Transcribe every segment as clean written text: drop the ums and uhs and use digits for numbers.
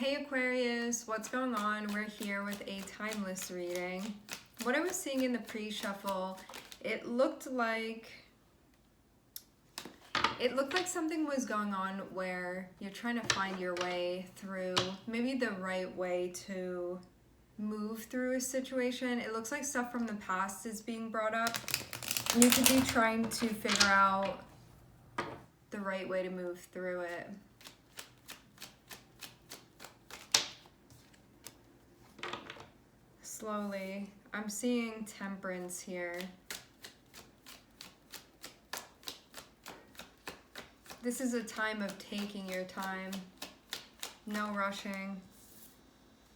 Hey Aquarius, what's going on? We're here with a timeless reading. What I was seeing in the pre-shuffle, it looked like something was going on where you're trying to find your way through, maybe the right way to move through a situation. It looks like stuff from the past is being brought up. You could be trying to figure out the right way to move through it. Slowly. I'm seeing temperance here. This is a time of taking your time. No rushing.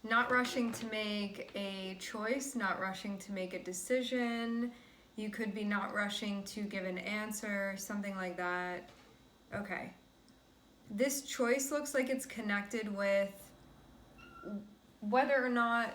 Not rushing to make a choice, not rushing to make a decision. You could be not rushing to give an answer, something like that. Okay. This choice looks like it's connected with whether or not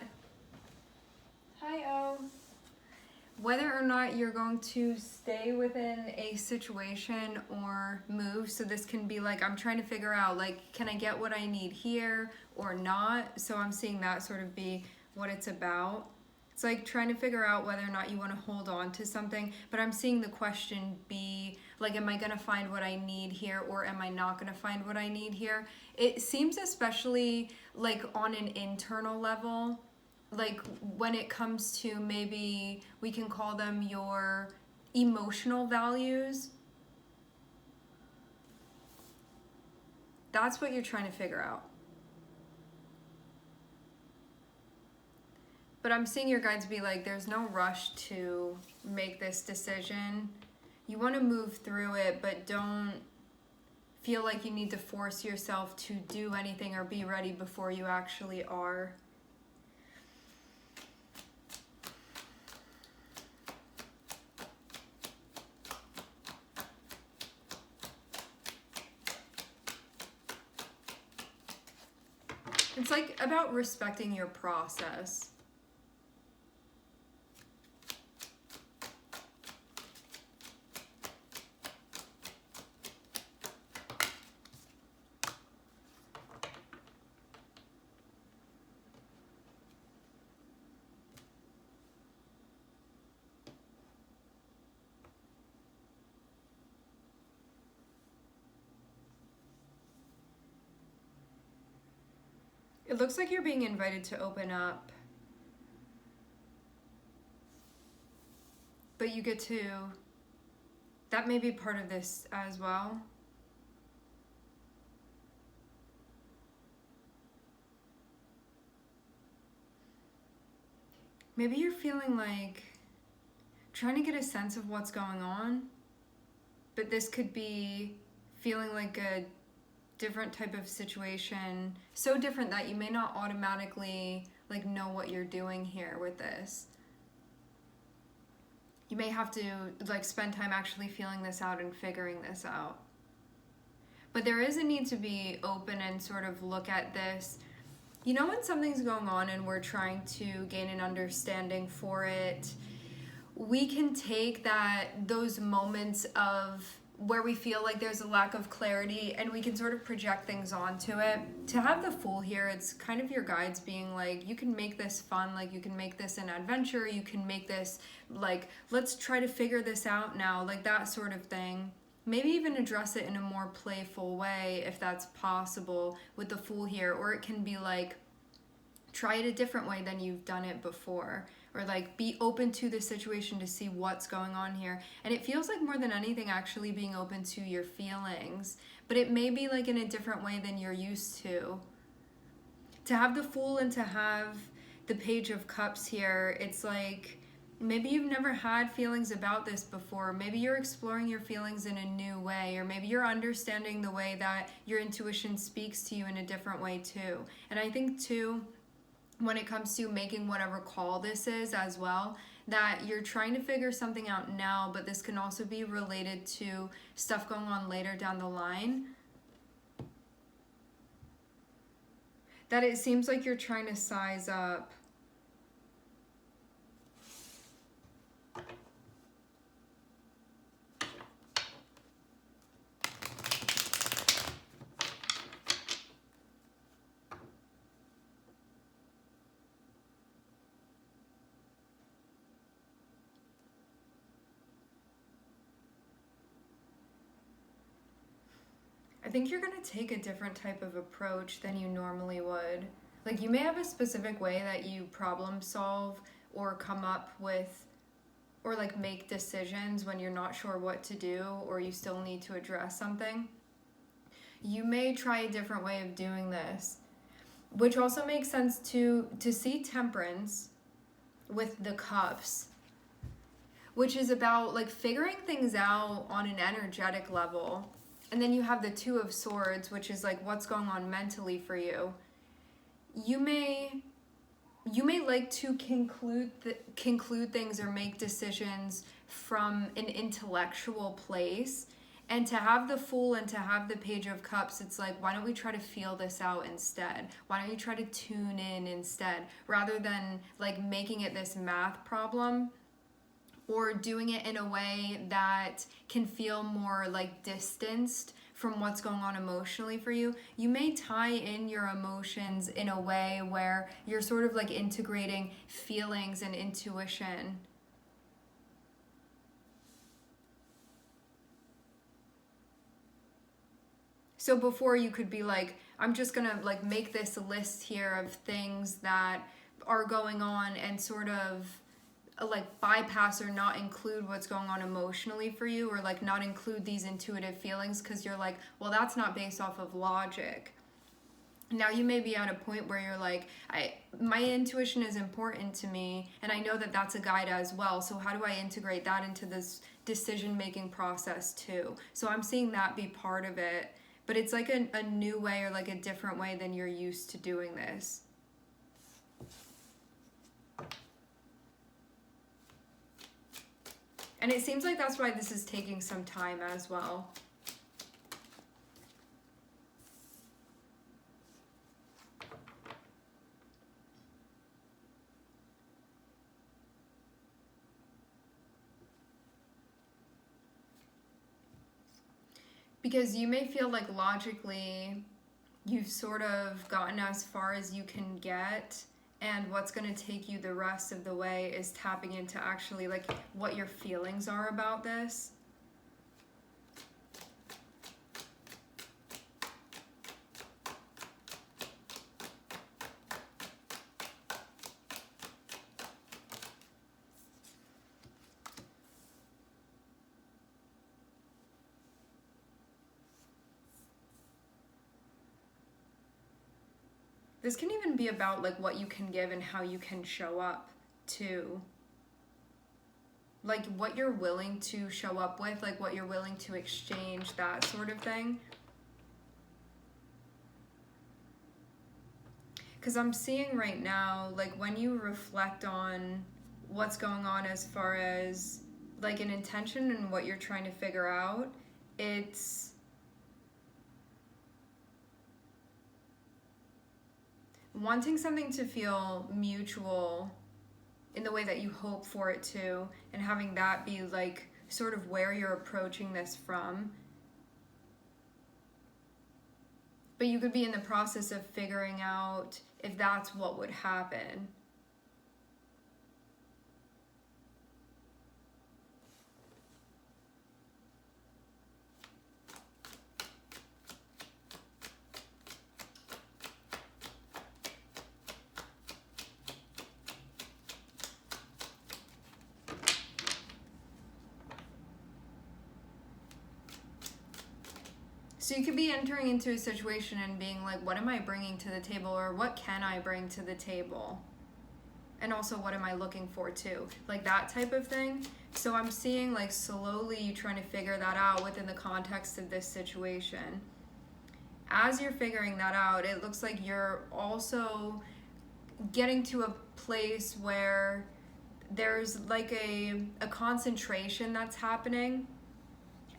whether or not you're going to stay within a situation or move. So this can be like, I'm trying to figure out, like, can I get what I need here or not? So I'm seeing that sort of be what it's about. It's like trying to figure out whether or not you want to hold on to something, but I'm seeing the question be like, am I going to find what I need here or am I not going to find what I need here? It seems especially like on an internal level, like when it comes to, maybe we can call them your emotional values. That's what you're trying to figure out. But I'm seeing your guides be like, there's no rush to make this decision. You want to move through it, but don't feel like you need to force yourself to do anything or be ready before you actually are. It's like about respecting your process. It looks like you're being invited to open up, but you get to, that may be part of this as well. Maybe you're feeling like trying to get a sense of what's going on, but this could be feeling like a different type of situation, so different that you may not automatically like know what you're doing here with this. You may have to like spend time actually feeling this out and figuring this out. But there is a need to be open and sort of look at this. You know, when something's going on and we're trying to gain an understanding for it, we can take those moments of where we feel like there's a lack of clarity and we can sort of project things onto it. To have the Fool here, it's kind of your guides being like, you can make this fun, like you can make this an adventure, you can make this like, let's try to figure this out now, like that sort of thing. Maybe even address it in a more playful way if that's possible with the Fool here, or it can be like, try it a different way than you've done it before. Or like be open to the situation to see what's going on here. And it feels like more than anything actually being open to your feelings, but it may be like in a different way than you're used to. To have the Fool and to have the Page of Cups here, it's like maybe you've never had feelings about this before. Maybe you're exploring your feelings in a new way, or maybe you're understanding the way that your intuition speaks to you in a different way too. And I think too, when it comes to making whatever call this is as well, that you're trying to figure something out now, but this can also be related to stuff going on later down the line. That it seems like you're trying to size up I think you're going to take a different type of approach than you normally would. Like, you may have a specific way that you problem solve or come up with or like make decisions when you're not sure what to do or you still need to address something. You may try a different way of doing this, which also makes sense to see Temperance with the cups, which is about like figuring things out on an energetic level. And then you have the Two of Swords, which is like what's going on mentally for you. You may like to conclude things or make decisions from an intellectual place. And to have the Fool and to have the Page of Cups, it's like, why don't we try to feel this out instead? Why don't you try to tune in instead? Rather than like making it this math problem or doing it in a way that can feel more like distanced from what's going on emotionally for you. You may tie in your emotions in a way where you're sort of like integrating feelings and intuition. So before you could be like, I'm just gonna like make this list here of things that are going on and sort of like bypass or not include what's going on emotionally for you, or like not include these intuitive feelings because you're like, well, that's not based off of logic. Now you may be at a point where you're like, my intuition is important to me and I know that that's a guide as well, so how do I integrate that into this decision-making process too? So I'm seeing that be part of it, but it's like a new way or like a different way than you're used to doing this. And it seems like that's why this is taking some time as well. Because you may feel like logically you've sort of gotten as far as you can get, and what's going to take you the rest of the way is tapping into actually like what your feelings are about this. This can even be about like what you can give and how you can show up too. Like what you're willing to show up with, like what you're willing to exchange, that sort of thing. Because I'm seeing right now, like when you reflect on what's going on as far as like an intention and what you're trying to figure out, it's wanting something to feel mutual in the way that you hope for it to, and having that be like sort of where you're approaching this from. But you could be in the process of figuring out if that's what would happen. So you could be entering into a situation and being like, what am I bringing to the table, or what can I bring to the table? And also, what am I looking for too? Like that type of thing. So I'm seeing like slowly you trying to figure that out within the context of this situation. As you're figuring that out, it looks like you're also getting to a place where there's like a concentration that's happening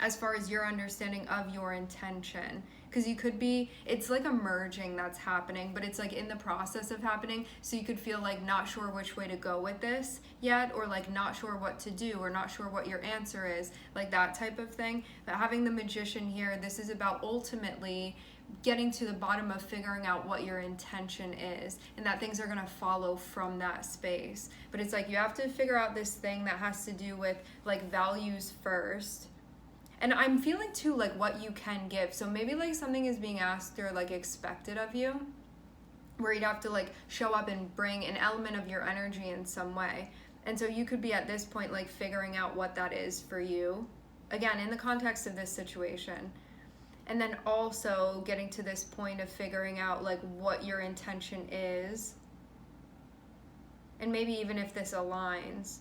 as far as your understanding of your intention. Because you could be, it's like a merging that's happening, but it's like in the process of happening. So you could feel like not sure which way to go with this yet, or like not sure what to do, or not sure what your answer is, like that type of thing. But having the Magician here, this is about ultimately getting to the bottom of figuring out what your intention is, and that things are going to follow from that space. But it's like you have to figure out this thing that has to do with like values first. And I'm feeling too like what you can give. So maybe like something is being asked or like expected of you, where you'd have to like show up and bring an element of your energy in some way. And so you could be at this point like figuring out what that is for you, again in the context of this situation. And then also getting to this point of figuring out like what your intention is, and maybe even if this aligns.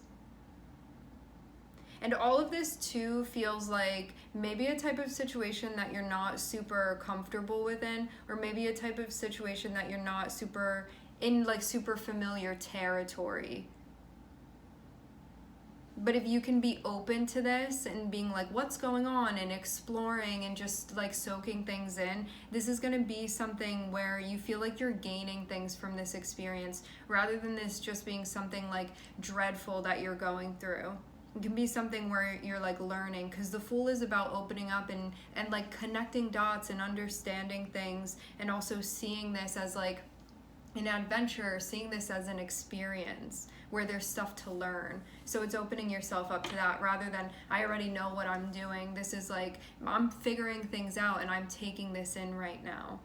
And all of this too feels like maybe a type of situation that you're not super comfortable within, or maybe a type of situation that you're not super in like super familiar territory. But if you can be open to this and being like, what's going on, and exploring and just like soaking things in, this is going to be something where you feel like you're gaining things from this experience, rather than this just being something like dreadful that you're going through. It can be something where you're like learning, because the Fool is about opening up and like connecting dots and understanding things, and also seeing this as like an adventure, seeing this as an experience where there's stuff to learn. So it's opening yourself up to that, rather than I already know what I'm doing. This is like I'm figuring things out and I'm taking this in right now.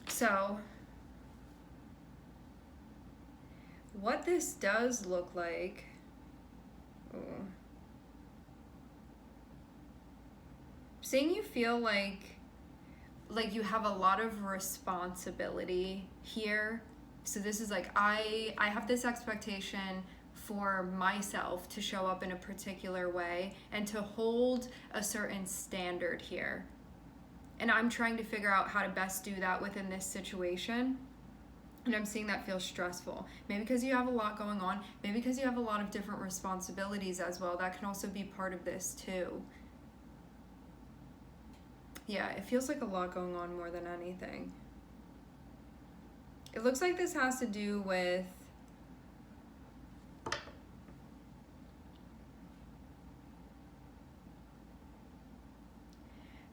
So what this does look like, seeing you feel like you have a lot of responsibility here. So this is like I have this expectation for myself to show up in a particular way and to hold a certain standard here. And I'm trying to figure out how to best do that within this situation. And I'm seeing that feels stressful. Maybe because you have a lot going on. Maybe because you have a lot of different responsibilities as well. That can also be part of this too. Yeah, it feels like a lot going on more than anything. It looks like this has to do with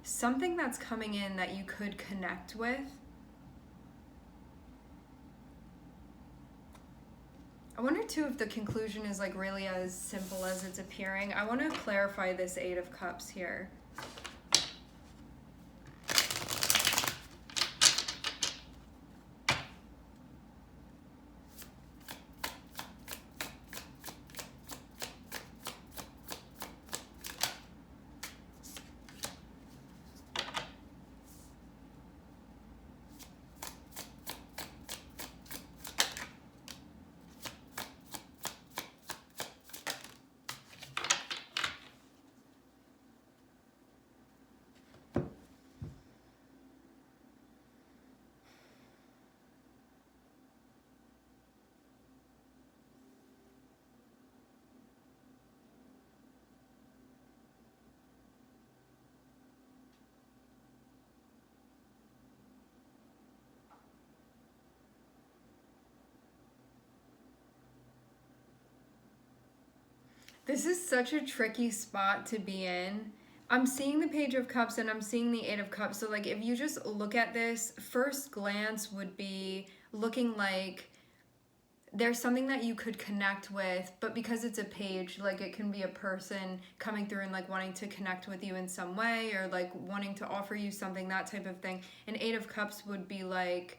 something that's coming in that you could connect with. I wonder too if the conclusion is like really as simple as it's appearing. I want to clarify this Eight of Cups here. This is such a tricky spot to be in. I'm seeing the Page of Cups and I'm seeing the Eight of Cups. So like if you just look at this, first glance would be looking like there's something that you could connect with, but because it's a page, like it can be a person coming through and like wanting to connect with you in some way, or like wanting to offer you something, that type of thing. And Eight of Cups would be like,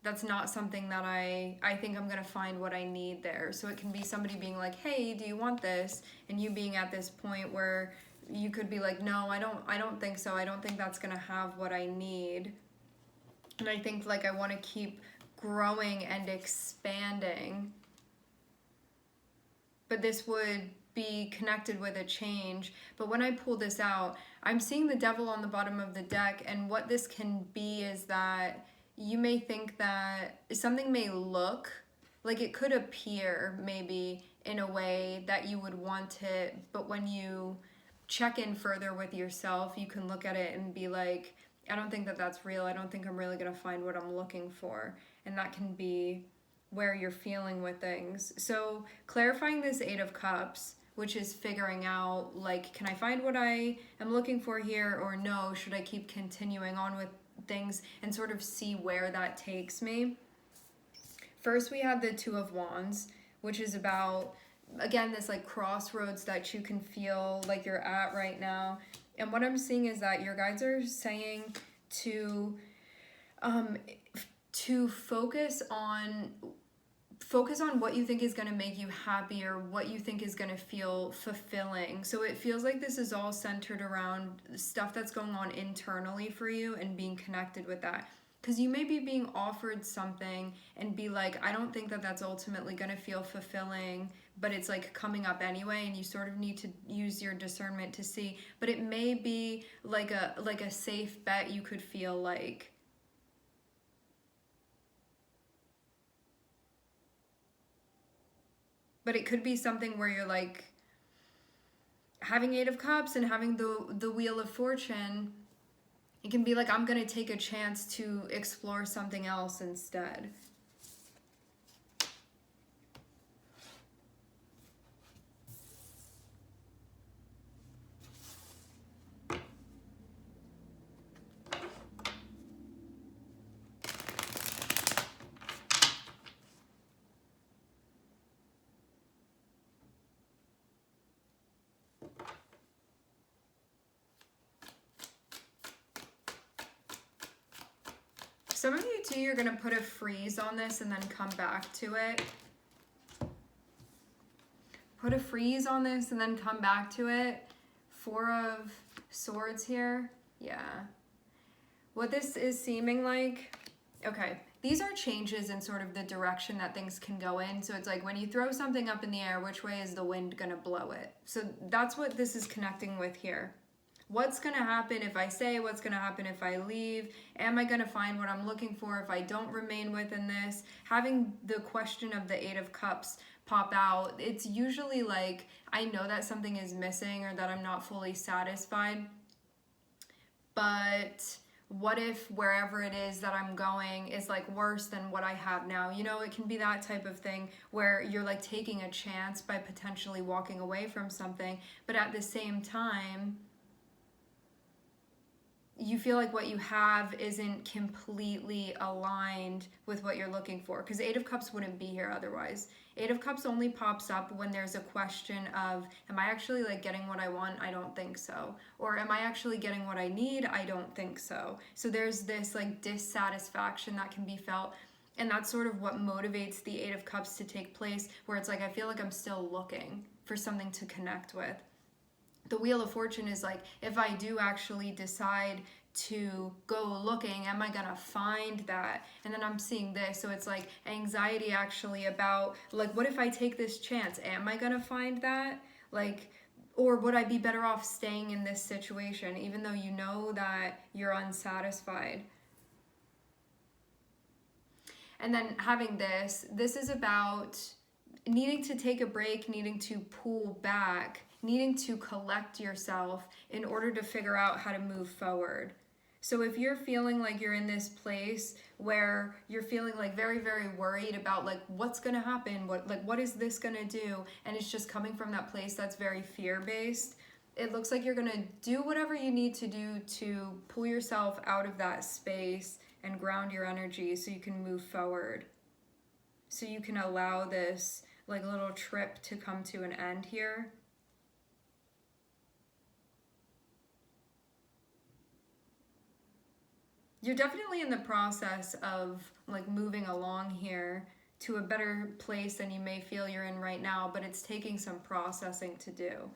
that's not something that I think I'm gonna find what I need there. So it can be somebody being like, hey, do you want this? And you being at this point where you could be like, no, I don't think so. I don't think that's gonna have what I need. And I think like I wanna keep growing and expanding. But this would be connected with a change. But when I pull this out, I'm seeing the Devil on the bottom of the deck, and what this can be is that you may think that something may look like it could appear maybe in a way that you would want it, but when you check in further with yourself, you can look at it and be like, I don't think that that's real. I don't think I'm really going to find what I'm looking for. And that can be where you're feeling with things. So clarifying this Eight of Cups, which is figuring out, like, can I find what I am looking for here, or no, should I keep continuing on with things and sort of see where that takes me. First, we have the Two of Wands, which is about, again, this like crossroads that you can feel like you're at right now. And what I'm seeing is that your guides are saying to focus on what you think is going to make you happy, or what you think is going to feel fulfilling. So it feels like this is all centered around stuff that's going on internally for you and being connected with that. Because you may be being offered something and be like, I don't think that that's ultimately going to feel fulfilling, but it's like coming up anyway, and you sort of need to use your discernment to see. But it may be like a safe bet, you could feel like. But it could be something where you're like having Eight of Cups and having the Wheel of Fortune. It can be like, I'm going to take a chance to explore something else instead. Some of you too, you're going to put a freeze on this and then come back to it. Put a freeze on this and then come back to it. Four of Swords here. Yeah. What this is seeming like, okay, these are changes in sort of the direction that things can go in. So it's like when you throw something up in the air, which way is the wind going to blow it? So that's what this is connecting with here. What's going to happen if I say? What's going to happen if I leave? Am I going to find what I'm looking for if I don't remain within this? Having the question of the Eight of Cups pop out, it's usually like, I know that something is missing or that I'm not fully satisfied. But what if wherever it is that I'm going is like worse than what I have now? You know, it can be that type of thing where you're like taking a chance by potentially walking away from something. But at the same time, you feel like what you have isn't completely aligned with what you're looking for. Because Eight of Cups wouldn't be here otherwise. Eight of Cups only pops up when there's a question of, am I actually like getting what I want? I don't think so. Or am I actually getting what I need? I don't think so. So there's this like dissatisfaction that can be felt. And that's sort of what motivates the Eight of Cups to take place, where it's like, I feel like I'm still looking for something to connect with. The Wheel of Fortune is like, if I do actually decide to go looking, am I gonna find that? And then I'm seeing this, so it's like anxiety actually about like, what if I take this chance? Am I gonna find that? Like, or would I be better off staying in this situation even though you know that you're unsatisfied? And then having this is about needing to take a break, needing to pull back, needing to collect yourself in order to figure out how to move forward. So if you're feeling like you're in this place where you're feeling like very, very worried about like what's gonna happen, what is this gonna do, and it's just coming from that place that's very fear-based, it looks like you're gonna do whatever you need to do to pull yourself out of that space and ground your energy so you can move forward. So you can allow this like little trip to come to an end here. You're definitely in the process of like moving along here to a better place than you may feel you're in right now, but it's taking some processing to do.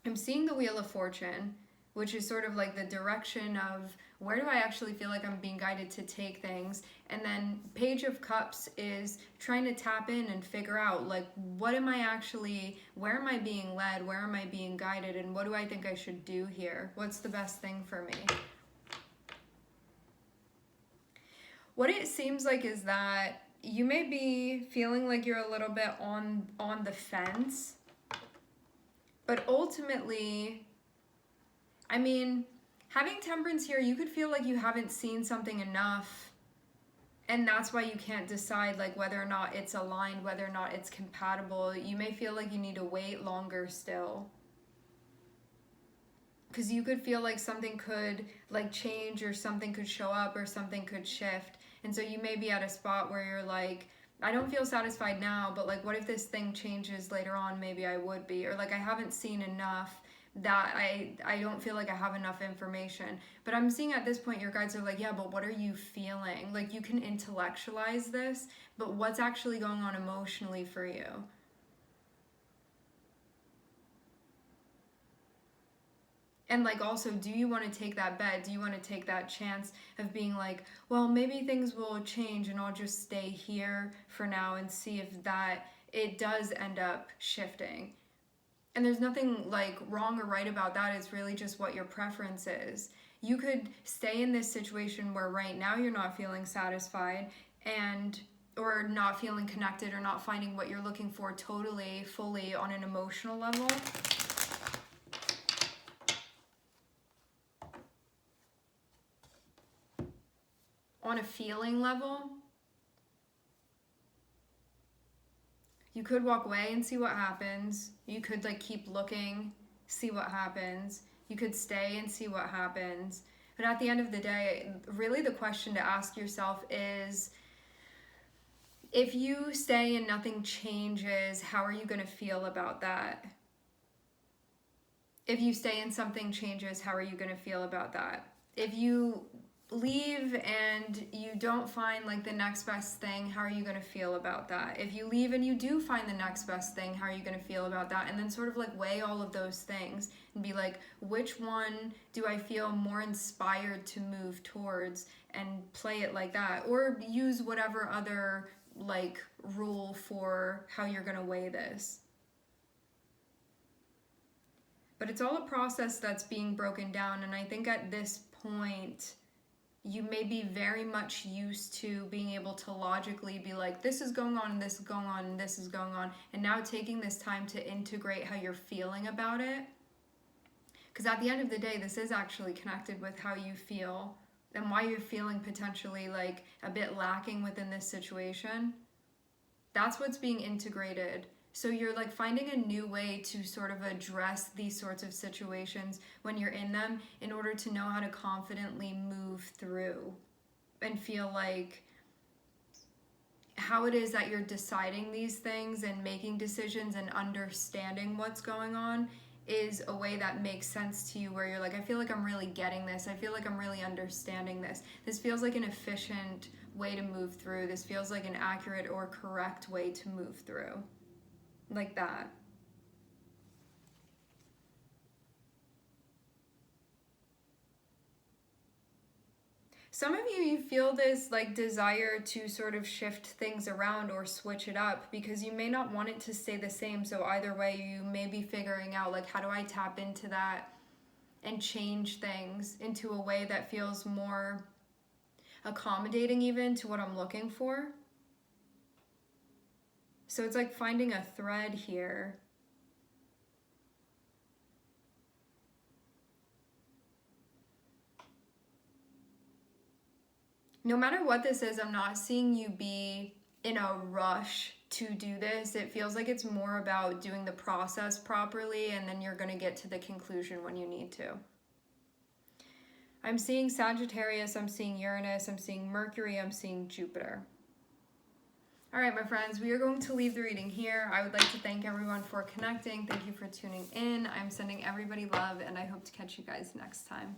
I'm seeing the Wheel of Fortune, which is sort of like the direction of where do I actually feel like I'm being guided to take things. And then Page of Cups is trying to tap in and figure out like, what am I actually, where am I being led? Where am I being guided? And what do I think I should do here? What's the best thing for me? What it seems like is that you may be feeling like you're a little bit on the fence, but ultimately, I mean, having Temperance here, you could feel like you haven't seen something enough, And that's why you can't decide like whether or not it's aligned, whether or not it's compatible. You may feel like you need to wait longer still. Because you could feel like something could like change, or something could show up, or something could shift. And so you may be at a spot where you're like, I don't feel satisfied now, but like what if this thing changes later on? Maybe I would be. Or like I haven't seen enough that I don't feel like I have enough information. But I'm seeing at this point your guides are like, yeah, but what are you feeling? Like you can intellectualize this, but what's actually going on emotionally for you? And like also, do you want to take that bet? Do you want to take that chance of being like, well, maybe things will change and I'll just stay here for now and see if that it does end up shifting? And there's nothing like wrong or right about that. It's really just what your preference is. You could stay in this situation where right now you're not feeling satisfied and or not feeling connected or not finding what you're looking for totally, fully on an emotional level. On a feeling level. You could walk away and see what happens. You could like keep looking, see what happens. You could stay and see what happens. But at the end of the day, really the question to ask yourself is, if you stay and nothing changes, how are you going to feel about that? If you stay and something changes, how are you going to feel about that? If you leave and you don't find like the next best thing, how are you going to feel about that? If you leave and you do find the next best thing, how are you going to feel about that? And then sort of like weigh all of those things and be like, which one do I feel more inspired to move towards, and play it like that. Or use whatever other like rule for how you're going to weigh this. But it's all a process that's being broken down, and I think at this point you may be very much used to being able to logically be like, this is going on, and this is going on, and this is going on. And now taking this time to integrate how you're feeling about it. Because at the end of the day, this is actually connected with how you feel and why you're feeling potentially like a bit lacking within this situation. That's what's being integrated. So you're like finding a new way to sort of address these sorts of situations when you're in them, in order to know how to confidently move through and feel like how it is that you're deciding these things and making decisions and understanding what's going on is a way that makes sense to you, where you're like, I feel like I'm really getting this. I feel like I'm really understanding this. This feels like an efficient way to move through. This feels like an accurate or correct way to move through. Like that. Some of you feel this like desire to sort of shift things around or switch it up, because you may not want it to stay the same. So either way, you may be figuring out like, how do I tap into that and change things into a way that feels more accommodating even to what I'm looking for. So it's like finding a thread here. No matter what this is, I'm not seeing you be in a rush to do this. It feels like it's more about doing the process properly, and then you're going to get to the conclusion when you need to. I'm seeing Sagittarius, I'm seeing Uranus, I'm seeing Mercury, I'm seeing Jupiter. All right, my friends, we are going to leave the reading here. I would like to thank everyone for connecting. Thank you for tuning in. I'm sending everybody love, and I hope to catch you guys next time.